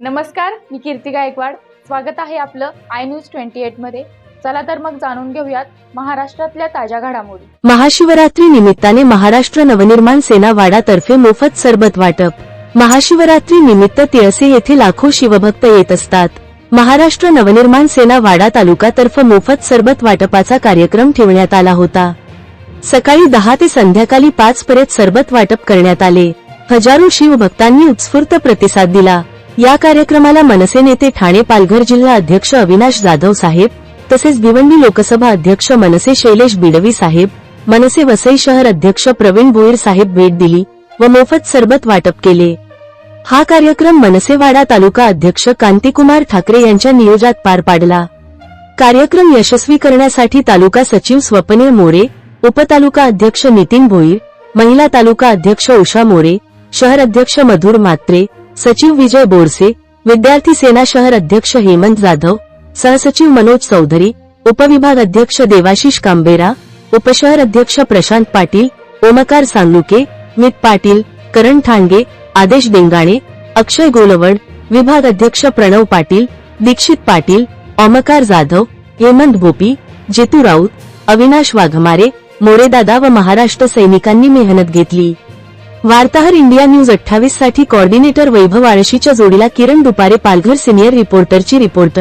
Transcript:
नमस्कार, मी कीर्ती गायकवाड. स्वागत आहे आपलं आय न्यूज 28 मध्ये. चला तर मग जाणून घेऊयात महाराष्ट्रातल्या ताज्या घडामोडी. महाशिवरात्री निमित्ताने महाराष्ट्र नवनिर्माण सेना वाडातर्फे मोफत सरबत वाटप. महाशिवरात्री निमित्त तिळसे येथे लाखो शिवभक्त येत असतात. महाराष्ट्र नवनिर्माण सेना वाडा तालुकातर्फे मोफत सरबत वाटपाचा कार्यक्रम ठेवण्यात आला होता. सकाळी 10 ते संध्याकाळी 5 पर्यंत सरबत वाटप करण्यात आले. हजारो शिवभक्तांनी उत्स्फूर्त प्रतिसाद दिला. या कार्यक्रमाला मनसे नेते ठाणे पालघर जिल्हा अध्यक्ष अविनाश जाधव साहेब, तसेच भिवंडी लोकसभा अध्यक्ष मनसे शैलेश बिडवी साहेब, मनसे वसई शहर अध्यक्ष प्रवीण भोईर साहेब भेट दिली व मोफत सरबत वाटप केले. हा कार्यक्रम मनसे वाडा तालुका अध्यक्ष कांतिकुमार ठाकरे यांच्या नियोजनात पार पाडला. कार्यक्रम यशस्वी करण्यासाठी तालुका सचिव स्वप्नील मोरे, उपतालुका अध्यक्ष नितीन भोईर, महिला तालुका अध्यक्ष उषा मोरे, शहर अध्यक्ष मधुर मात्रे, सचिव विजय बोरसे, विद्यार्थी सेना शहर अध्यक्ष हेमंत जाधव, सहसचिव मनोज चौधरी, उपविभाग अध्यक्ष देवाशिष कांबेरा, उपशहर अध्यक्ष प्रशांत पाटील, ओमकार सांगलुके, मित पाटील, करण ठाणगे, आदेश डेंगाणे, अक्षय गोलवड, विभाग अध्यक्ष प्रणव पाटील, दीक्षित पाटील, ओमकार जाधव, हेमंत भोपी, जेतू राऊत, अविनाश वाघमारे, मोरेदादा व महाराष्ट्र सैनिकांनी मेहनत घेतली. वार्ताहर इंडिया न्यूज 28 साठी कोऑर्डिनेटर वैभव आळशीच्या जोडीला किरण दुपारे, पालघर. सिनियर रिपोर्टरची रिपोर्ट.